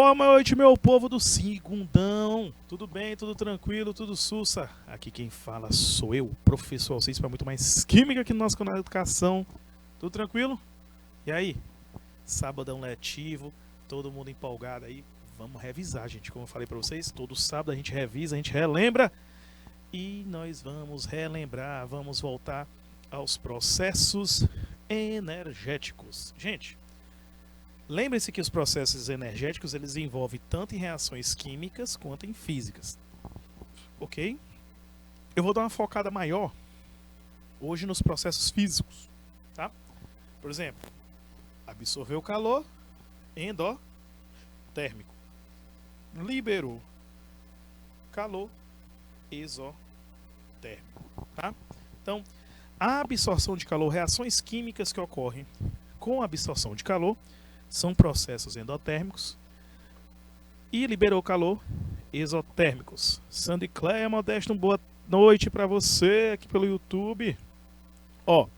Boa noite, meu povo do Segundão. Tudo bem, tudo tranquilo, tudo sussa? Aqui quem fala sou eu, professor Alcides, para muito mais química aqui no nosso canal de educação. Tudo tranquilo? E aí? Sabadão letivo, todo mundo empolgado aí. Vamos revisar, gente. Como eu falei para vocês, todo sábado a gente revisa, a gente relembra. E nós vamos relembrar, vamos voltar aos processos energéticos. Gente, lembre-se que os processos energéticos eles envolvem tanto em reações químicas quanto em físicas, ok? Eu vou dar uma focada maior hoje nos processos físicos, tá? Por exemplo, absorveu calor, endotérmico, liberou calor, exotérmico, tá? Então, a absorção de calor, reações químicas que ocorrem com a absorção de calor são processos endotérmicos e liberou calor, exotérmicos. Sandy Cleia Modesto, boa noite para você aqui pelo YouTube. Ó,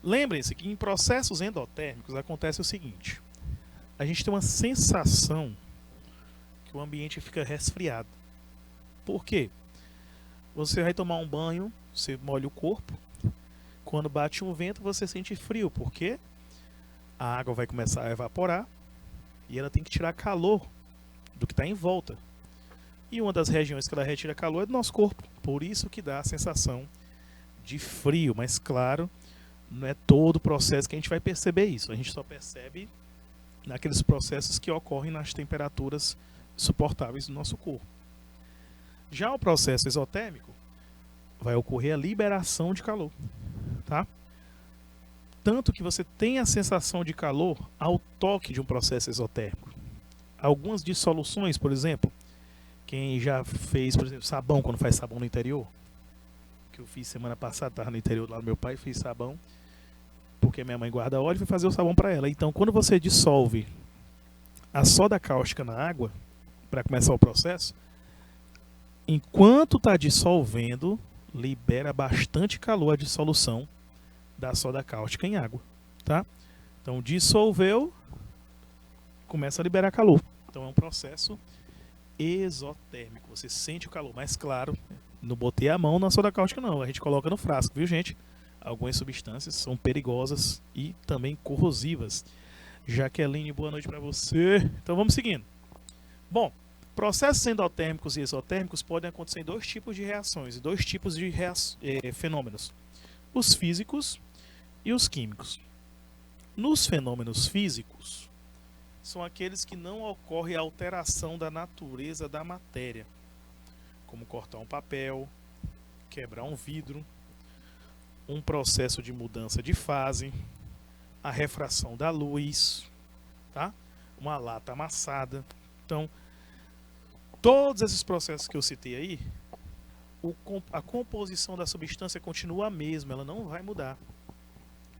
lembrem-se que em processos endotérmicos acontece o seguinte: a gente tem uma sensação que o ambiente fica resfriado. Por quê? Você vai tomar um banho, você molha o corpo, quando bate um vento você sente frio, porque a água vai começar a evaporar e ela tem que tirar calor do que está em volta. E uma das regiões que ela retira calor é do nosso corpo. Por isso que dá a sensação de frio. Mas claro, não é todo o processo que a gente vai perceber isso. A gente só percebe naqueles processos que ocorrem nas temperaturas suportáveis do nosso corpo. Já o processo exotérmico vai ocorrer a liberação de calor, tá? Tanto que você tem a sensação de calor ao toque de um processo exotérmico. Algumas dissoluções, por exemplo, quem já fez, por exemplo, sabão, quando faz sabão no interior, que eu fiz semana passada, estava no interior lá do meu pai, fiz sabão, porque minha mãe guarda óleo e fui fazer o sabão para ela. Então, quando você dissolve a soda cáustica na água, para começar o processo, enquanto está dissolvendo, libera bastante calor a dissolução da soda cáustica em água, tá? Então dissolveu, começa a liberar calor. Então é um processo exotérmico. Você sente o calor, mas claro, não botei a mão na soda cáustica não, a gente coloca no frasco, viu, gente? Algumas substâncias são perigosas e também corrosivas. Jaqueline, boa noite para você. Então vamos seguindo. Bom, processos endotérmicos e exotérmicos podem acontecer em dois tipos de reações, dois tipos de fenômenos: os físicos e os químicos. Nos fenômenos físicos, são aqueles que não ocorre alteração da natureza da matéria, como cortar um papel, quebrar um vidro, um processo de mudança de fase, a refração da luz, tá? Uma lata amassada. Então, todos esses processos que eu citei aí, a composição da substância continua a mesma, ela não vai mudar.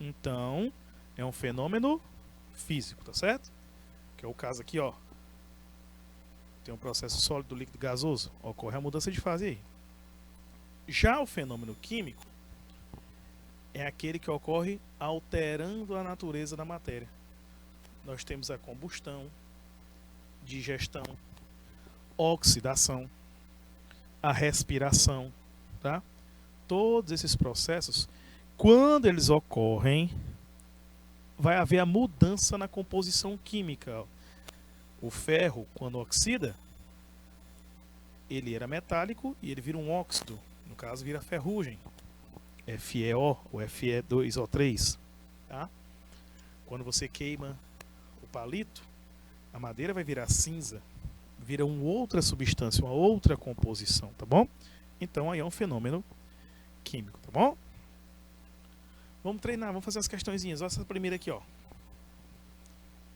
Então, é um fenômeno físico, tá certo? Que é o caso aqui, ó. Tem um processo sólido, líquido, gasoso, ocorre a mudança de fase aí. Já o fenômeno químico é aquele que ocorre alterando a natureza da matéria. Nós temos a combustão, digestão, oxidação, a respiração, tá? Todos esses processos, quando eles ocorrem, vai haver a mudança na composição química. O ferro, quando oxida, ele era metálico e ele vira um óxido, no caso vira ferrugem, FeO ou Fe2O3, tá? Quando você queima o palito, a madeira vai virar cinza, vira uma outra substância, uma outra composição, tá bom? Então aí é um fenômeno químico, tá bom? Vamos treinar, vamos fazer as questõezinhas. Olha essa primeira aqui, ó.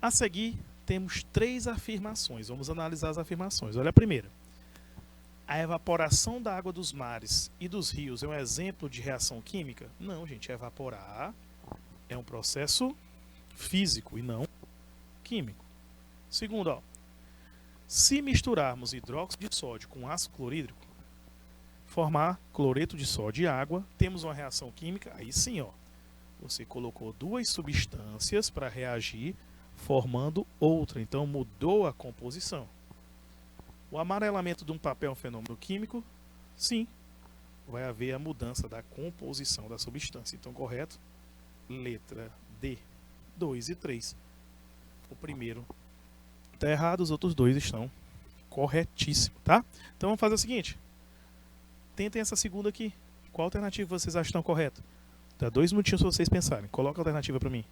A seguir, temos três afirmações. Vamos analisar as afirmações. Olha a primeira. A evaporação da água dos mares e dos rios é um exemplo de reação química? Não, gente. Evaporar é um processo físico e não químico. Segundo, ó. Se misturarmos hidróxido de sódio com ácido clorídrico, formar cloreto de sódio e água, temos uma reação química? Aí sim, ó. Você colocou duas substâncias para reagir, formando outra. Então mudou a composição. O amarelamento de um papel é um fenômeno químico? Sim. Vai haver a mudança da composição da substância. Então, correto? Letra D. 2 e 3. O primeiro está errado, os outros dois estão corretíssimos, tá? Então vamos fazer o seguinte. Tentem essa segunda aqui. Qual alternativa vocês acham que estão correta? Dá 2 minutinhos para vocês pensarem. Coloca a alternativa para mim.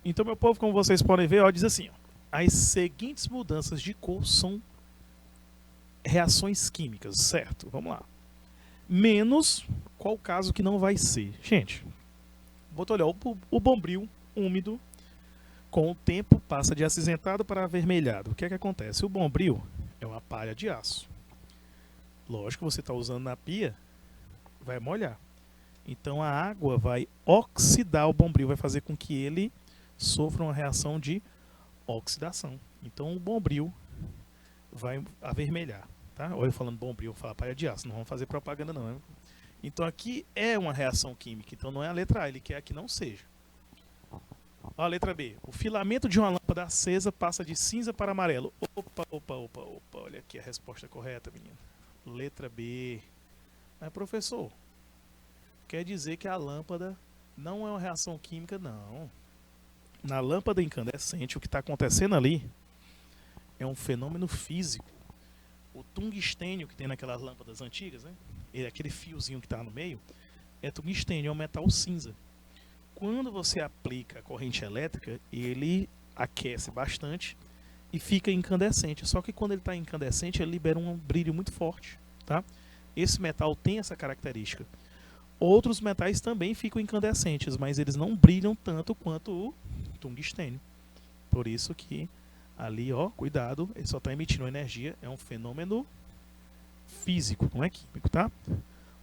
Então, meu povo, como vocês podem ver, ó, diz assim, ó, as seguintes mudanças de cor são reações químicas, certo? Vamos lá. Menos qual caso que não vai ser? Gente, vou olhar o bombril úmido, com o tempo passa de acinzentado para avermelhado. O que é que acontece? O bombril é uma palha de aço. Lógico que você está usando na pia, vai molhar. Então a água vai oxidar o bombril, vai fazer com que ele sofra uma reação de oxidação. Então o bombril vai avermelhar. Tá? Ou eu falando bombril, eu falo palha de aço, não vamos fazer propaganda não. Né? Então aqui é uma reação química, então não é a letra A, ele quer que não seja. Ó, a letra B, o filamento de uma lâmpada acesa passa de cinza para amarelo. Opa, olha aqui a resposta correta, menino. Letra B. Mas professor, quer dizer que a lâmpada não é uma reação química? Não. Na lâmpada incandescente, o que está acontecendo ali é um fenômeno físico. O tungstênio que tem naquelas lâmpadas antigas, né? Aquele fiozinho que está no meio, é tungstênio, é um metal cinza. Quando você aplica a corrente elétrica, ele aquece bastante e fica incandescente. Só que quando ele está incandescente, ele libera um brilho muito forte. Tá? Esse metal tem essa característica. Outros metais também ficam incandescentes, mas eles não brilham tanto quanto o tungstênio. Por isso que ali, ó, cuidado, ele só está emitindo energia, é um fenômeno físico, não é químico, tá?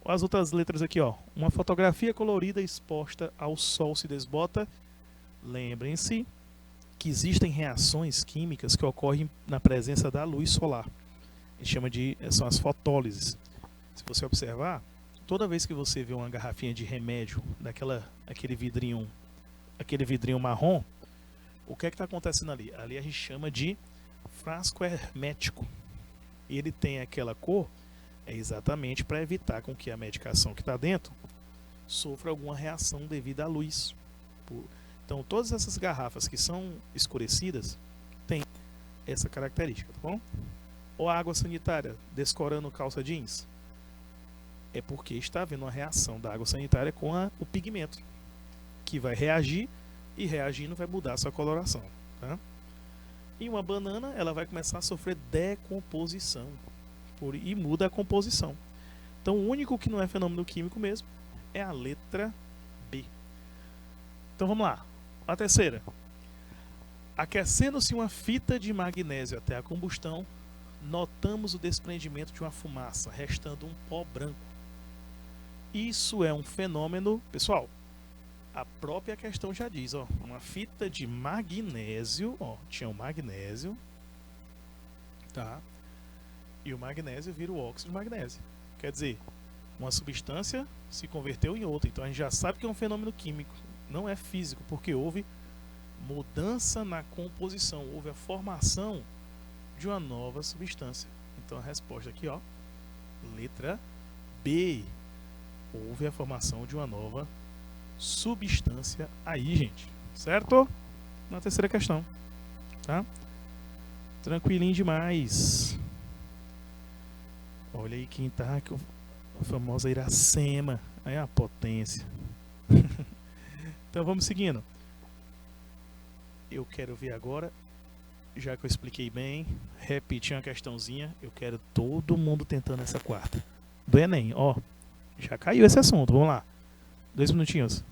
As outras letras aqui, ó, uma fotografia colorida exposta ao sol se desbota. Lembrem-se que existem reações químicas que ocorrem na presença da luz solar. A gente chama de, são as fotólises. Se você observar, toda vez que você vê uma garrafinha de remédio, aquele vidrinho marrom, o que é que está acontecendo ali? Ali a gente chama de frasco hermético. Ele tem aquela cor exatamente para evitar com que a medicação que está dentro sofra alguma reação devido à luz. Então todas essas garrafas que são escurecidas têm essa característica, tá bom? Ou a água sanitária descorando calça jeans. É porque está havendo uma reação da água sanitária com o pigmento, que vai reagir e reagindo vai mudar a sua coloração. Tá? E uma banana, ela vai começar a sofrer decomposição e muda a composição. Então o único que não é fenômeno químico mesmo é a letra B. Então vamos lá. A terceira. Aquecendo-se uma fita de magnésio até a combustão, notamos o desprendimento de uma fumaça, restando um pó branco. Isso é um fenômeno, pessoal, a própria questão já diz, ó, uma fita de magnésio, ó, tinha um magnésio, tá? E o magnésio vira o óxido de magnésio. Quer dizer, uma substância se converteu em outra. Então a gente já sabe que é um fenômeno químico, não é físico, porque houve mudança na composição, houve a formação de uma nova substância. Então a resposta aqui, ó, letra B. Houve a formação de uma nova substância aí, gente. Certo? Na terceira questão. Tá? Tranquilinho demais. Olha aí quem tá, a famosa Iracema. Aí é a potência. Então vamos seguindo. Eu quero ver agora, já que eu expliquei bem, repetir uma questãozinha. Eu quero todo mundo tentando essa quarta. Do Enem, ó. Já caiu esse assunto, vamos lá. 2 minutinhos.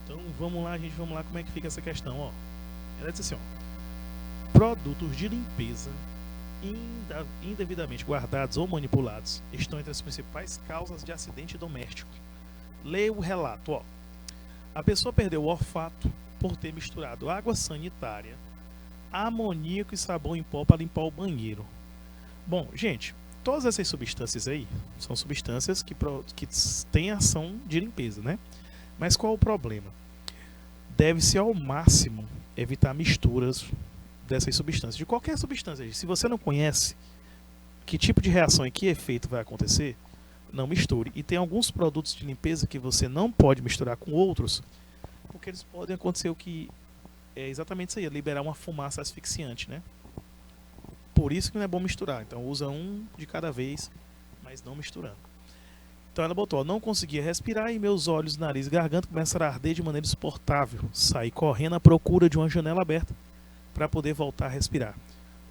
Então vamos lá, gente, vamos lá como é que fica essa questão, ó. Ela diz assim, ó. Produtos de limpeza indevidamente guardados ou manipulados estão entre as principais causas de acidente doméstico. Leia o relato, ó. A pessoa perdeu o olfato por ter misturado água sanitária, amoníaco e sabão em pó para limpar o banheiro. Bom, gente, todas essas substâncias aí são substâncias que têm ação de limpeza, né? Mas qual é o problema? Deve-se ao máximo evitar misturas dessas substâncias, de qualquer substância. Se você não conhece que tipo de reação e que efeito vai acontecer, não misture. E tem alguns produtos de limpeza que você não pode misturar com outros, porque eles podem acontecer o que é exatamente isso aí, liberar uma fumaça asfixiante, né? Por isso que não é bom misturar. Então usa um de cada vez, mas não misturando. Então ela botou, não conseguia respirar e meus olhos, nariz e garganta começaram a arder de maneira insuportável. Saí correndo à procura de uma janela aberta para poder voltar a respirar.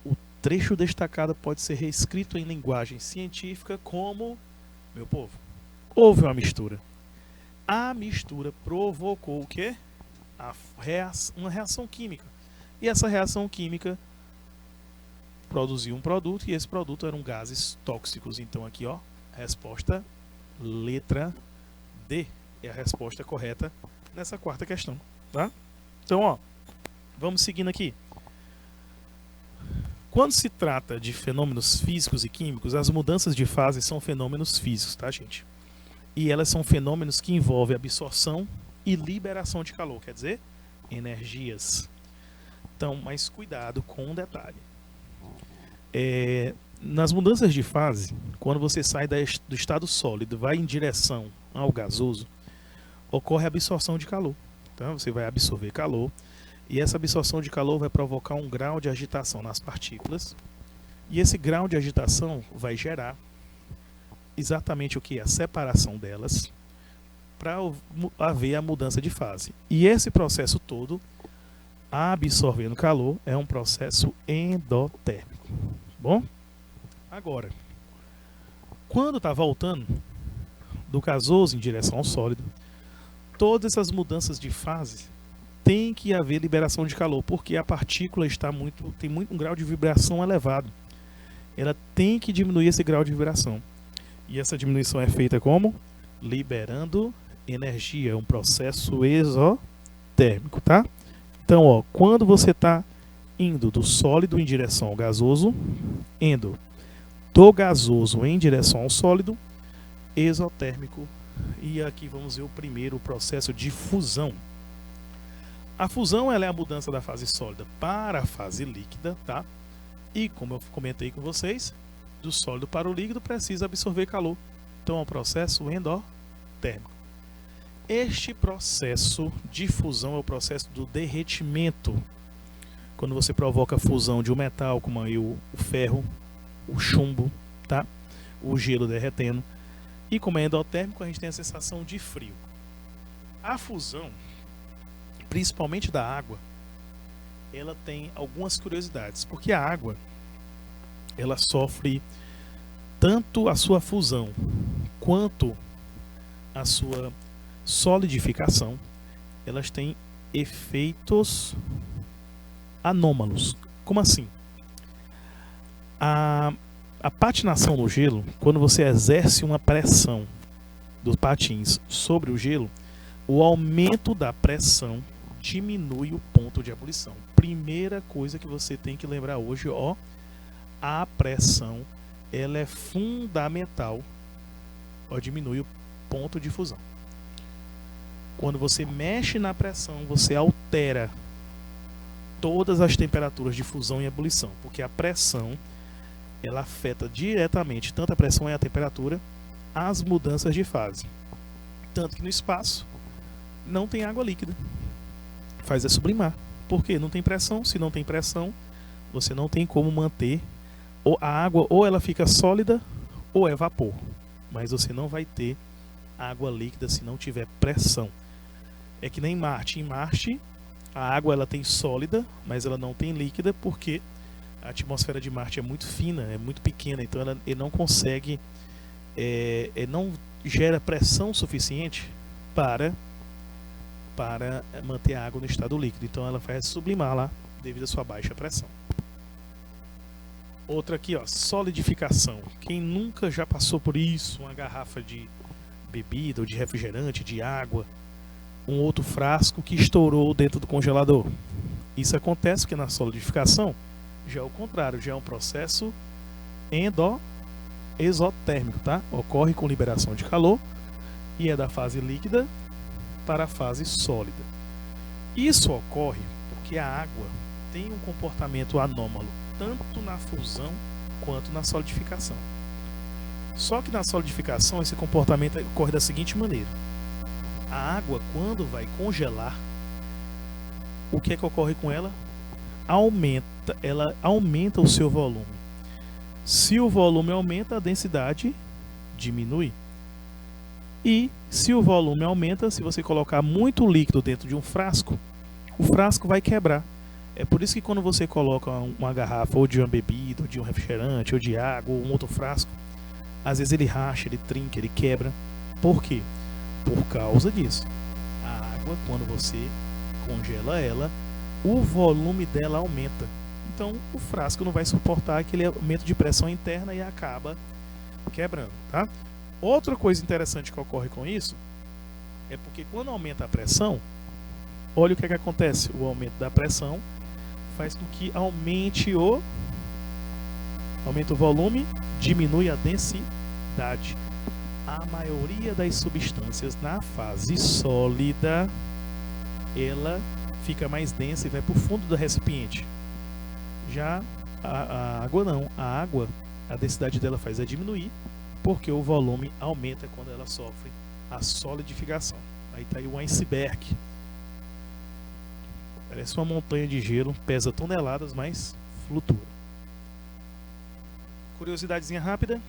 O trecho destacado pode ser reescrito em linguagem científica como, meu povo, houve uma mistura. A mistura provocou o quê? Uma reação química. E essa reação química produzir um produto e esse produto eram gases tóxicos. Então aqui, ó, resposta letra D é a resposta correta nessa quarta questão, tá? Então, ó, vamos seguindo aqui. Quando se trata de fenômenos físicos e químicos, as mudanças de fase são fenômenos físicos, tá, gente? E elas são fenômenos que envolvem absorção e liberação de calor, quer dizer, energias. Então, mas cuidado com um detalhe. Nas mudanças de fase, quando você sai do estado sólido e vai em direção ao gasoso, ocorre a absorção de calor. Então, você vai absorver calor e essa absorção de calor vai provocar um grau de agitação nas partículas e esse grau de agitação vai gerar exatamente o que é a separação delas para haver a mudança de fase. E esse processo todo, absorvendo calor, é um processo endotérmico. Bom? Agora, quando está voltando do gasoso em direção ao sólido, todas essas mudanças de fase tem que haver liberação de calor, porque a partícula tem um grau de vibração elevado. Ela tem que diminuir esse grau de vibração. E essa diminuição é feita como? Liberando energia, é um processo exotérmico, tá? Então, ó, quando você está indo do sólido em direção ao gasoso, indo do gasoso em direção ao sólido, exotérmico. E aqui vamos ver o primeiro processo de fusão. A fusão ela é a mudança da fase sólida para a fase líquida, tá? E como eu comentei com vocês, do sólido para o líquido precisa absorver calor. Então é um processo endotérmico. Este processo de fusão é o processo do derretimento. Quando você provoca a fusão de um metal, como aí o ferro, o chumbo, tá? O gelo derretendo. E como é endotérmico, a gente tem a sensação de frio. A fusão, principalmente da água, ela tem algumas curiosidades, porque a água ela sofre tanto a sua fusão quanto a sua solidificação, elas têm efeitos anômalos. Como assim? A patinação no gelo, quando você exerce uma pressão dos patins sobre o gelo, o aumento da pressão diminui o ponto de ebulição. Primeira coisa que você tem que lembrar hoje, ó, a pressão ela é fundamental, ó, diminui o ponto de fusão. Quando você mexe na pressão, você altera todas as temperaturas de fusão e ebulição, porque a pressão ela afeta diretamente tanto a pressão e a temperatura, as mudanças de fase. Tanto que no espaço não tem água líquida, faz sublimar. Por quê? Não tem pressão. Se não tem pressão, você não tem como manter a água, ou ela fica sólida ou é vapor, mas você não vai ter água líquida se não tiver pressão. É que nem Marte. Em Marte a água ela tem sólida, mas ela não tem líquida, porque a atmosfera de Marte é muito fina, é muito pequena, então ele não consegue, não gera pressão suficiente para manter a água no estado líquido. Então ela vai sublimar lá devido à sua baixa pressão. Outra aqui, ó, solidificação. Quem nunca já passou por isso? Uma garrafa de bebida ou de refrigerante, de água, um outro frasco que estourou dentro do congelador. Isso acontece porque na solidificação já é o contrário, já é um processo exotérmico, tá? Ocorre com liberação de calor e é da fase líquida para a fase sólida. Isso ocorre porque a água tem um comportamento anômalo tanto na fusão quanto na solidificação. Só que na solidificação esse comportamento ocorre da seguinte maneira: a água, quando vai congelar, o que é que ocorre com ela? Ela aumenta o seu volume. Se o volume aumenta, a densidade diminui. E se o volume aumenta, se você colocar muito líquido dentro de um frasco, o frasco vai quebrar. É por isso que quando você coloca uma garrafa ou de uma bebida, ou de um refrigerante, ou de água, ou um outro frasco, às vezes ele racha, ele trinca, ele quebra. Por quê? Por causa disso. A água, quando você congela ela, o volume dela aumenta. Então o frasco não vai suportar aquele aumento de pressão interna e acaba quebrando, tá? Outra coisa interessante que ocorre com isso é porque quando aumenta a pressão, olha o que acontece. O aumento da pressão faz com que aumenta o volume, diminui a densidade. A maioria das substâncias na fase sólida, ela fica mais densa e vai para o fundo do recipiente. Já a água não. A água, a densidade dela faz diminuir, porque o volume aumenta quando ela sofre a solidificação. Aí está aí o iceberg. Parece uma montanha de gelo, pesa toneladas, mas flutua. Curiosidadezinha rápida.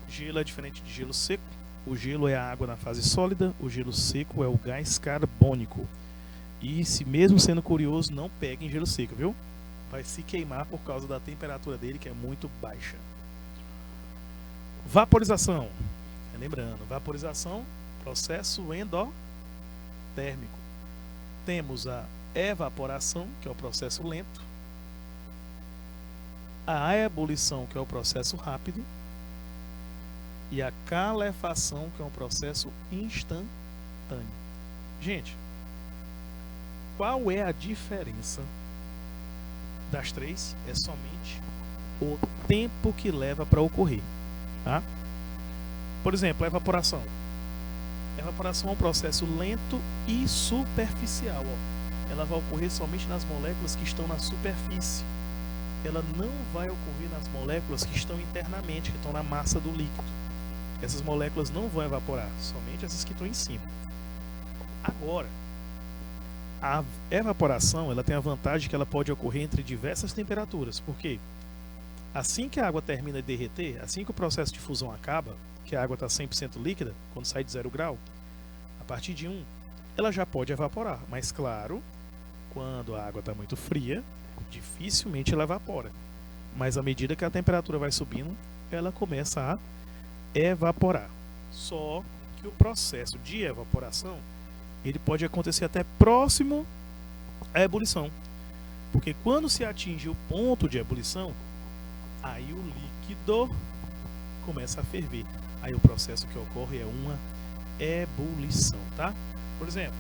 Gelo é diferente de gelo seco. O gelo é a água na fase sólida, o gelo seco é o gás carbônico. E se mesmo sendo curioso, não pegue em gelo seco, viu? Vai se queimar por causa da temperatura dele, que é muito baixa. Vaporização. Lembrando, vaporização, processo endotérmico. Temos a evaporação, que é o processo lento. A ebulição, que é o processo rápido. E a calefação, que é um processo instantâneo. Gente, qual é a diferença das três? É somente o tempo que leva para ocorrer, tá? Por exemplo, a evaporação. A evaporação é um processo lento e superficial. Ela vai ocorrer somente nas moléculas que estão na superfície. Ela não vai ocorrer nas moléculas que estão internamente, que estão na massa do líquido. Essas moléculas não vão evaporar, somente essas que estão em cima. Agora, a evaporação, ela tem a vantagem que ela pode ocorrer entre diversas temperaturas. Por quê? Assim que a água termina de derreter, assim que o processo de fusão acaba, que a água está 100% líquida, quando sai de 0 grau, a partir de 1, ela já pode evaporar. Mas claro, quando a água está muito fria, dificilmente ela evapora. Mas à medida que a temperatura vai subindo, ela começa a evaporar. Só que o processo de evaporação, ele pode acontecer até próximo à ebulição. Porque quando se atinge o ponto de ebulição, aí o líquido começa a ferver. Aí o processo que ocorre é uma ebulição, tá? Por exemplo,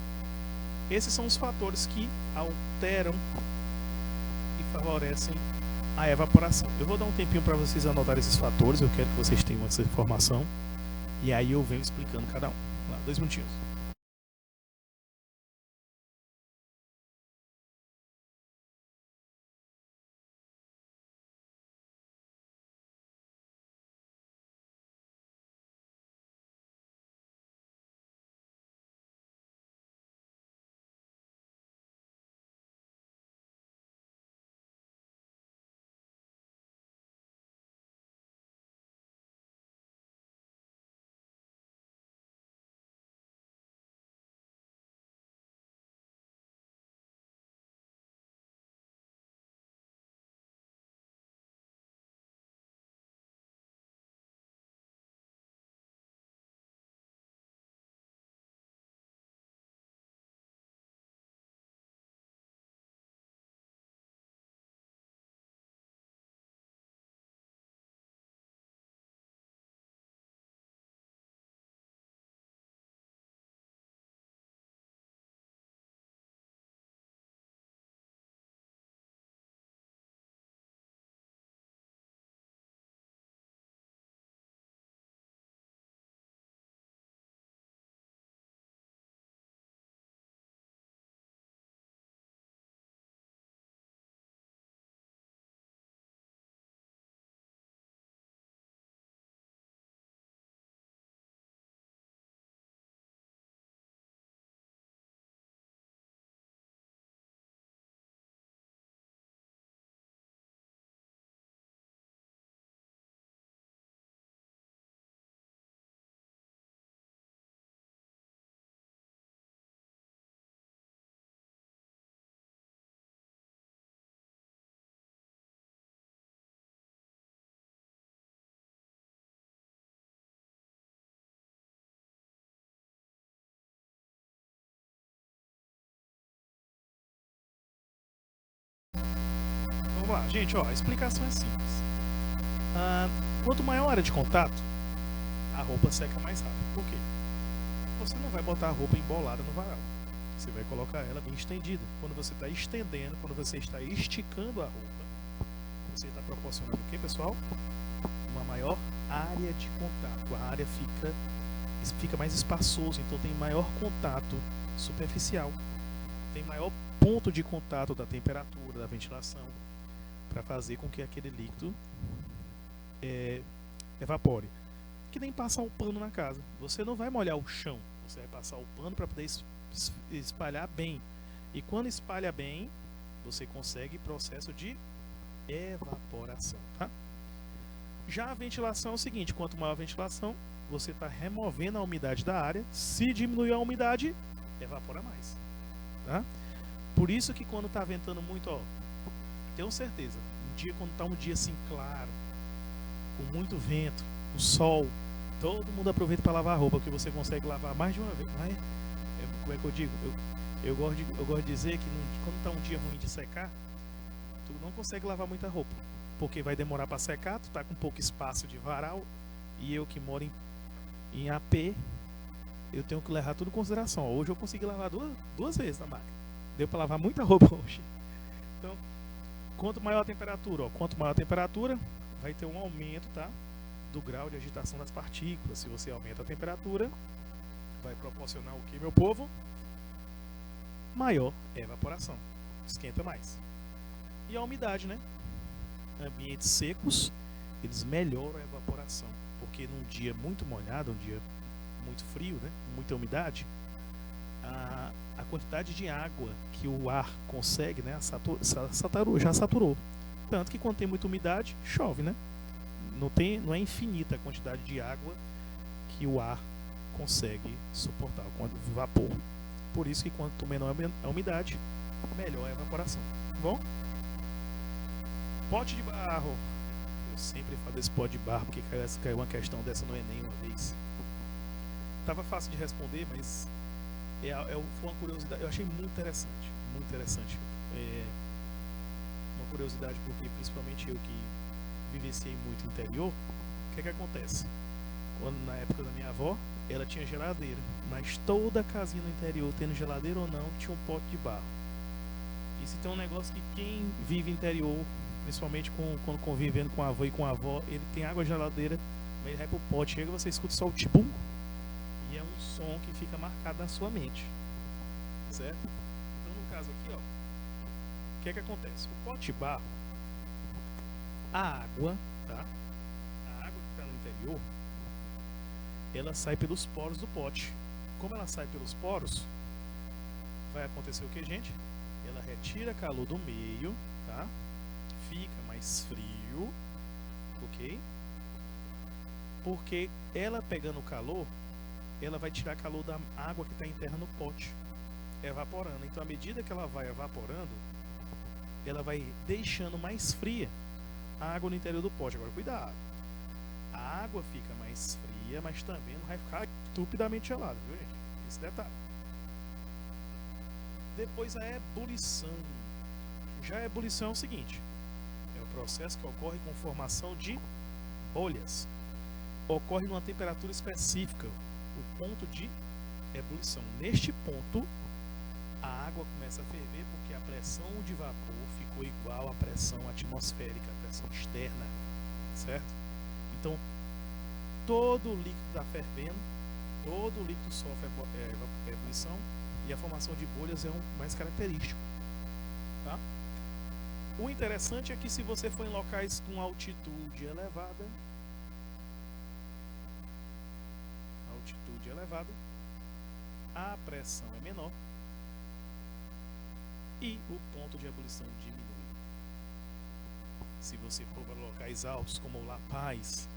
esses são os fatores que alteram e favorecem a evaporação. Eu vou dar um tempinho para vocês anotarem esses fatores, eu quero que vocês tenham essa informação, e aí eu venho explicando cada um. Lá, 2 minutinhos. lavar? Gente, ó, a explicação é simples. Quanto maior a área de contato, a roupa seca mais rápido. Por quê? Você não vai botar a roupa embolada no varal. Você vai colocar ela bem estendida. Quando você está estendendo, quando você está esticando a roupa, você está proporcionando o que, pessoal? Uma maior área de contato. A área fica mais espaçoso, então tem maior contato superficial. Tem maior ponto de contato da temperatura, da ventilação, para fazer com que aquele líquido evapore. Que nem passar o pano na casa. Você não vai molhar o chão, você vai passar o pano para poder espalhar bem. E quando espalha bem, você consegue processo de evaporação, tá? Já a ventilação é o seguinte: quanto maior a ventilação, você está removendo a umidade da área. Se diminuir a umidade, evapora mais, tá? Por isso que quando está ventando muito, ó, tenho certeza, quando está um dia assim claro, com muito vento, o sol, todo mundo aproveita para lavar a roupa, porque você consegue lavar mais de uma vez. Mas, como é que eu digo? Eu gosto de dizer que quando está um dia ruim de secar, tu não consegue lavar muita roupa, porque vai demorar para secar, tu tá com pouco espaço de varal, e eu que moro em AP, eu tenho que levar tudo em consideração. Hoje eu consegui lavar duas vezes na máquina. Deu para lavar muita roupa hoje. Então, quanto maior a temperatura, quanto maior a temperatura, vai ter um aumento, tá, do grau de agitação das partículas. Se você aumenta a temperatura, vai proporcionar o que, meu povo? Maior evaporação. Esquenta mais. E a umidade, né? Ambientes secos, eles melhoram a evaporação, porque num dia muito molhado, um dia muito frio, né, muita umidade, a quantidade de água que o ar consegue, né, já saturou. Tanto que quando tem muita umidade, chove, né? Não é infinita a quantidade de água que o ar consegue suportar, quando vapor. Por isso que quanto menor a umidade, melhor a evaporação. Tá bom? Pote de barro. Eu sempre falo desse pote de barro, porque caiu uma questão dessa no Enem uma vez. Tava fácil de responder, mas foi uma curiosidade. Eu achei muito interessante. Muito interessante. Uma curiosidade, porque principalmente eu que vivenciei muito interior, o que acontece? Na época da minha avó, ela tinha geladeira, mas toda casinha no interior, tendo geladeira ou não, tinha um pote de barro. Isso tem um negócio que quem vive interior, principalmente quando convivendo com a avó e com a avó, ele tem água geladeira, mas ele vai pro pote, chega, você escuta só o tibum, e é um som que fica marcado na sua mente, certo? Então no caso aqui, ó, o que acontece? O pote de barro, a água, tá? A água que está no interior, ela sai pelos poros do pote. Como ela sai pelos poros, vai acontecer o que, gente? Ela retira calor do meio, tá? Fica mais frio, ok? Porque ela pegando calor, ela vai tirar calor da água que está interna no pote, evaporando. Então, à medida que ela vai evaporando, ela vai deixando mais fria a água no interior do pote. Agora, cuidado! A água fica mais fria, mas também não vai ficar estupidamente gelada, viu, gente? Esse detalhe. Depois a ebulição. Já a ebulição é o seguinte: é o processo que ocorre com formação de bolhas. Ocorre numa temperatura específica, o ponto de ebulição. Neste ponto, a água começa a ferver porque a pressão de vapor ficou igual à pressão atmosférica, a pressão externa, certo? Então, todo o líquido está fervendo, todo o líquido sofre a ebulição, e a formação de bolhas é um mais característico, tá? O interessante é que se você for em locais com altitude elevada, a pressão é menor e o ponto de ebulição diminui. Se você for para locais altos como La Paz,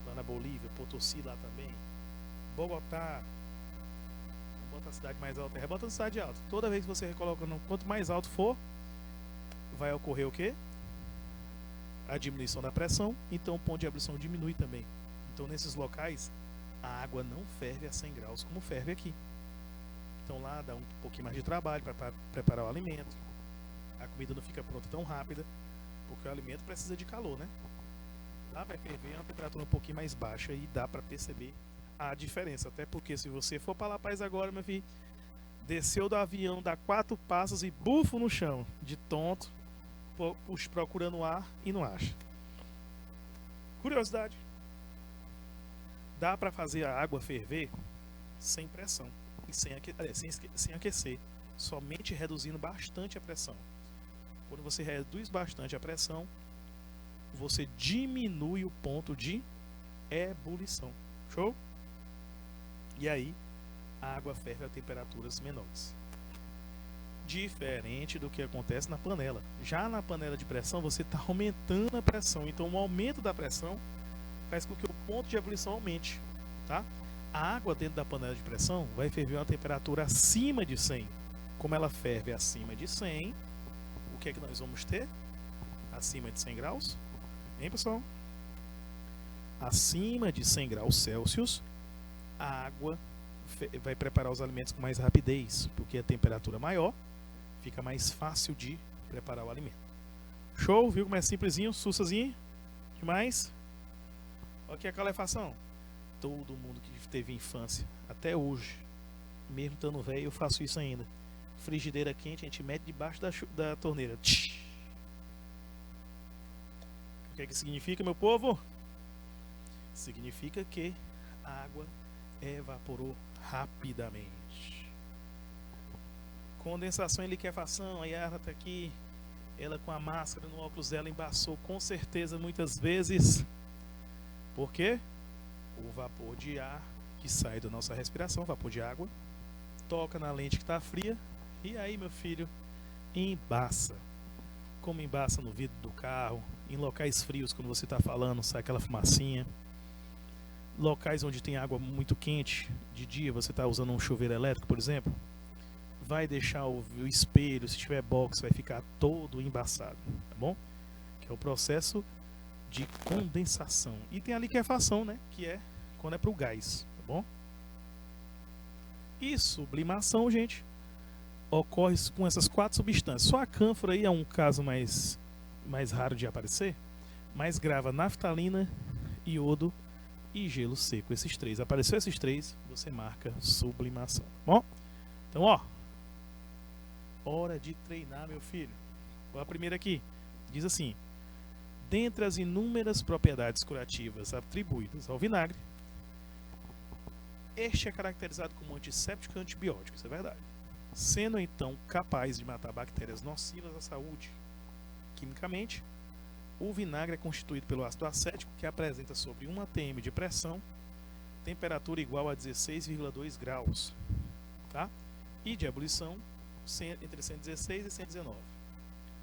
lá na Bolívia, Potosí lá também, Bogotá, bota a cidade mais alta, rebota a cidade alta. Toda vez que você coloca, quanto mais alto for, vai ocorrer o quê? A diminuição da pressão, então o ponto de ebulição diminui também. Então nesses locais, a água não ferve a 100 graus como ferve aqui. Então lá dá um pouquinho mais de trabalho para preparar o alimento, a comida não fica pronta tão rápida, porque o alimento precisa de calor, né? Lá vai ferver a uma temperatura um pouquinho mais baixa e dá para perceber a diferença. Até porque se você for para La Paz agora, meu filho, desceu do avião, dá 4 passos e bufo no chão, de tonto, procurando ar e não acha. Curiosidade: dá para fazer a água ferver sem pressão e sem aquecer, somente reduzindo bastante a pressão. Quando você reduz bastante a pressão, você diminui o ponto de ebulição. Show? E aí, a água ferve a temperaturas menores. Diferente do que acontece na panela. Já na panela de pressão, você está aumentando a pressão. Então, o aumento da pressão faz com que o ponto de ebulição aumente. Tá? A água dentro da panela de pressão vai ferver a uma temperatura acima de 100. Como ela ferve acima de 100, o que é que nós vamos ter? Acima de 100 graus? Hein, pessoal? Acima de 100 graus Celsius, a água vai preparar os alimentos com mais rapidez, porque a temperatura maior fica mais fácil de preparar o alimento. Show? Viu como é simplesinho? Sussazinho? Demais? Olha aqui a calefação. Todo mundo que teve infância, até hoje, mesmo estando velho, eu faço isso ainda. Frigideira quente, a gente mete debaixo da torneira. O que é que significa, meu povo? Significa que a água evaporou rapidamente. Condensação e liquefação. A Yara está aqui, ela com a máscara no óculos dela embaçou com certeza muitas vezes. Por quê? O vapor de ar que sai da nossa respiração, vapor de água, toca na lente que está fria e aí, meu filho, embaça. Como embaça no vidro do carro, em locais frios, quando você está falando, sai aquela fumacinha. Locais onde tem água muito quente, de dia você está usando um chuveiro elétrico, por exemplo, vai deixar o espelho, se tiver box, vai ficar todo embaçado, tá bom? Que é o processo de condensação. E tem a liquefação, né? Que é quando é para o gás, tá bom? E sublimação, gente, ocorre com essas 4 substâncias. Só a cânfora aí é um caso mais raro de aparecer, mas grava naftalina, iodo e gelo seco. Esses 3. Apareceu esses 3, você marca sublimação, tá bom? Então, ó, hora de treinar, meu filho. A primeira aqui diz assim: dentre as inúmeras propriedades curativas atribuídas ao vinagre, este é caracterizado como antisséptico e antibiótico, isso é verdade. Sendo então capaz de matar bactérias nocivas à saúde. Quimicamente, o vinagre é constituído pelo ácido acético, que apresenta sobre 1 atm de pressão, temperatura igual a 16,2 graus, tá? E de ebulição entre 116 e 119.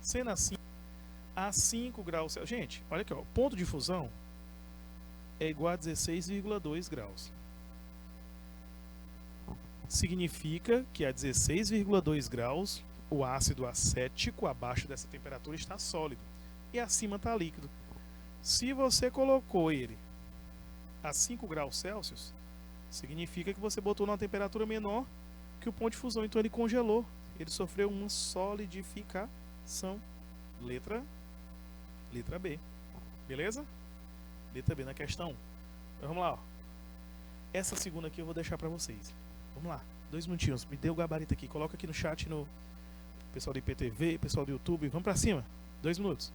Sendo assim, a 5 graus Celsius. Gente, olha aqui, ó, o ponto de fusão é igual a 16,2 graus. Significa que a 16,2 graus o ácido acético abaixo dessa temperatura está sólido e acima está líquido. Se você colocou ele a 5 graus Celsius, significa que você botou numa temperatura menor que o ponto de fusão, então ele congelou, ele sofreu uma solidificação. Letra B. Beleza? Letra B na questão. Então, vamos lá, ó. Essa segunda aqui eu vou deixar para vocês. Vamos lá, 2 minutinhos. Me dê o gabarito aqui. Coloca aqui no chat, no pessoal do IPTV, pessoal do YouTube. Vamos para cima. 2 minutos.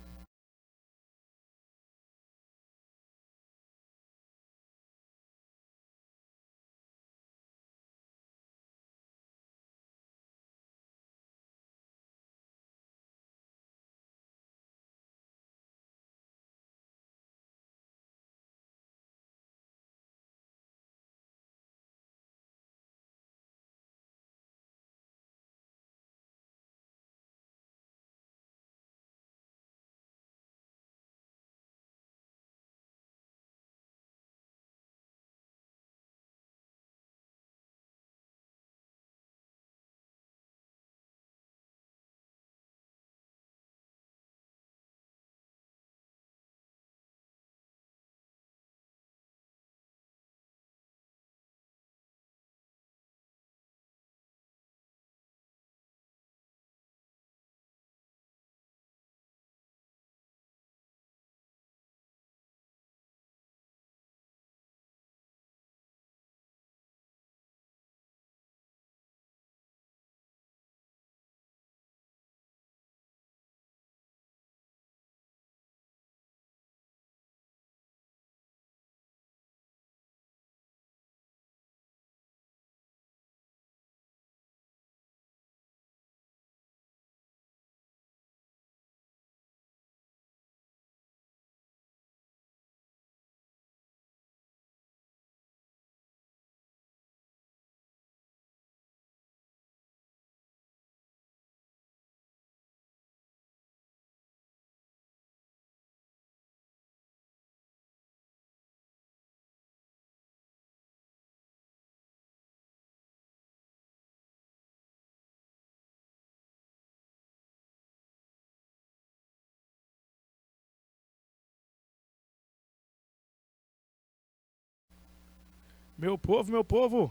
Meu povo,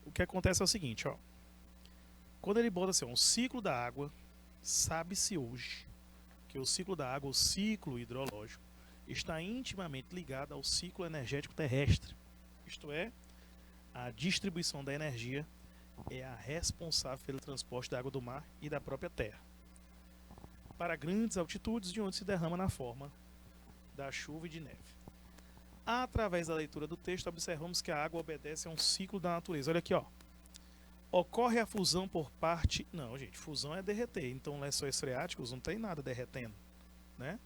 o que acontece é o seguinte, ó. Quando ele bota assim, um ciclo da água, sabe-se hoje que o ciclo da água, o ciclo hidrológico, está intimamente ligado ao ciclo energético terrestre. Isto é, a distribuição da energia é a responsável pelo transporte da água do mar e da própria terra para grandes altitudes, de onde se derrama na forma da chuva e de neve. Através da leitura do texto, observamos que a água obedece a um ciclo da natureza. Olha aqui, ó. Ocorre a fusão por parte... Não, gente, fusão é derreter. Então, lençóis freáticos não tem nada derretendo, né?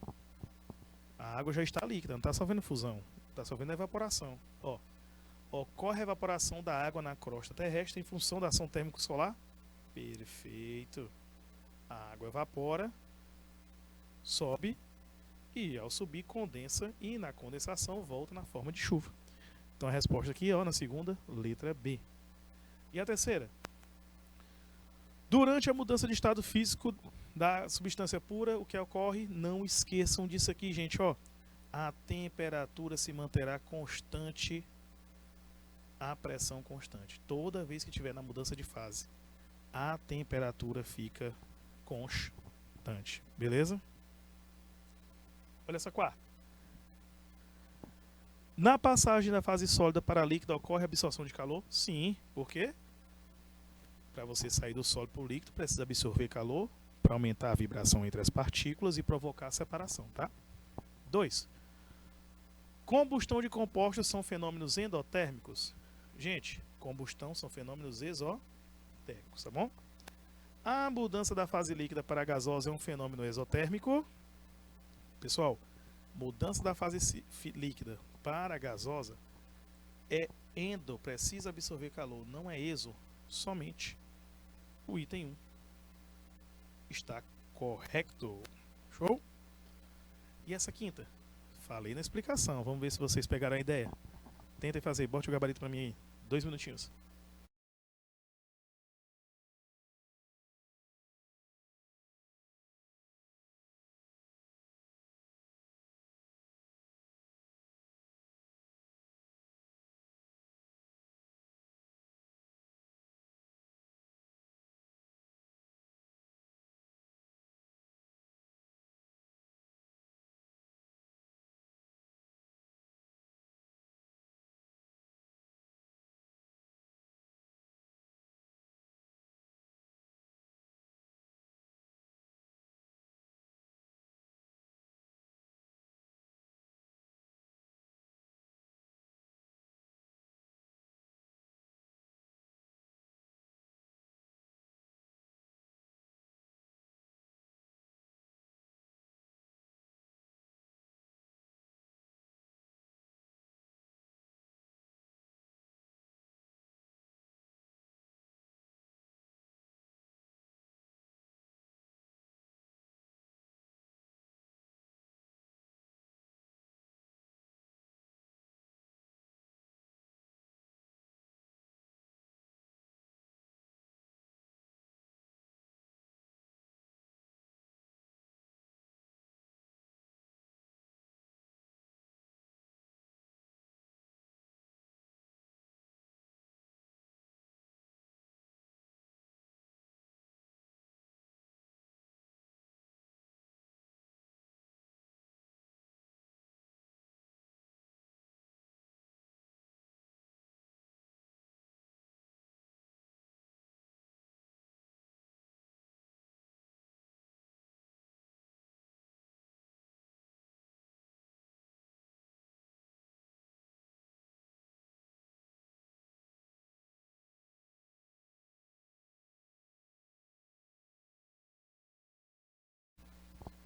A água já está líquida, não está só vendo fusão. Está só vendo evaporação. Ó, ocorre a evaporação da água na crosta terrestre em função da ação térmica solar? Perfeito. A água evapora, sobe e ao subir condensa e na condensação volta na forma de chuva. Então a resposta aqui, ó, na segunda, letra B. E a terceira? Durante a mudança de estado físico da substância pura, o que ocorre? Não esqueçam disso aqui, gente, ó. A temperatura se manterá constante, a pressão constante. Toda vez que tiver na mudança de fase, a temperatura fica constante. Beleza? Olha essa quarta. Na passagem da fase sólida para a líquida ocorre a absorção de calor? Sim. Por quê? Para você sair do sólido para o líquido, precisa absorver calor para aumentar a vibração entre as partículas e provocar a separação, tá? 2. Combustão de compostos são fenômenos endotérmicos? Gente, combustão são fenômenos exotérmicos, tá bom? A mudança da fase líquida para a gasosa é um fenômeno exotérmico? Pessoal, mudança da fase líquida para a gasosa é endo, precisa absorver calor, não é exo, somente o item 1 está correto. Show? E essa quinta? Falei na explicação, vamos ver se vocês pegaram a ideia. Tentem fazer, bote o gabarito para mim aí, 2 minutinhos.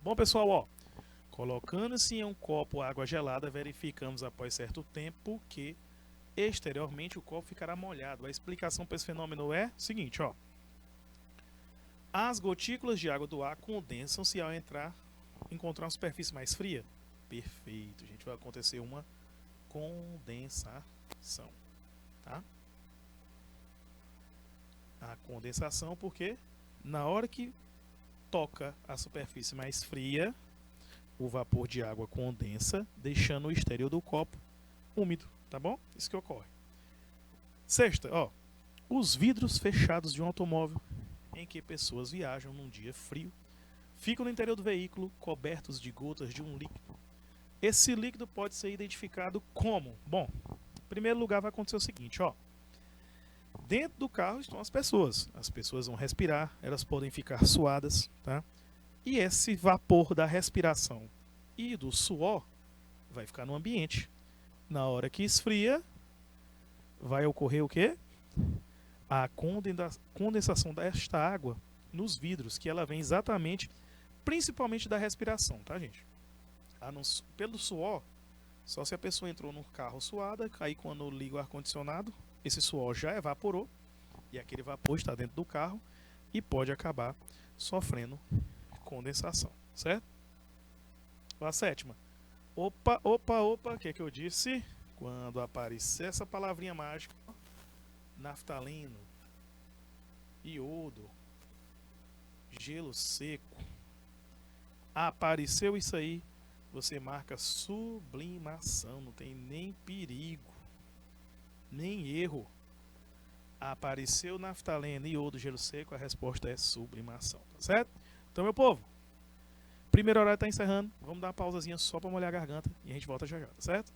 Bom, pessoal, ó, colocando-se em um copo água gelada, verificamos após certo tempo que exteriormente o copo ficará molhado. A explicação para esse fenômeno é o seguinte, ó. As gotículas de água do ar condensam-se ao encontrar uma superfície mais fria. Perfeito, gente, vai acontecer uma condensação, tá? A condensação porque na hora que toca a superfície mais fria, o vapor de água condensa, deixando o exterior do copo úmido. tá bom? Isso que ocorre. Sexta, ó, os vidros fechados de um automóvel em que pessoas viajam num dia frio ficam no interior do veículo cobertos de gotas de um líquido. Esse líquido pode ser identificado como? Bom, em primeiro lugar vai acontecer o seguinte, ó. Dentro do carro estão as pessoas. As pessoas vão respirar, elas podem ficar suadas, tá? E esse vapor da respiração e do suor vai ficar no ambiente. Na hora que esfria, vai ocorrer o quê? A condensação desta água nos vidros, que ela vem exatamente, principalmente da respiração, tá, gente? Pelo suor, só se a pessoa entrou no carro suada, aí quando liga o ar-condicionado, esse suor já evaporou e aquele vapor está dentro do carro e pode acabar sofrendo condensação, certo? A sétima. Opa, o que é que eu disse? Quando aparecer essa palavrinha mágica, naftaleno, iodo, gelo seco, apareceu isso aí, você marca sublimação, não tem nem perigo, nem erro. Apareceu naftaleno, iodo, gelo seco, a resposta é sublimação, tá certo? Então, meu povo, primeiro horário está encerrando, vamos dar uma pausazinha só para molhar a garganta e a gente volta já já, tá certo?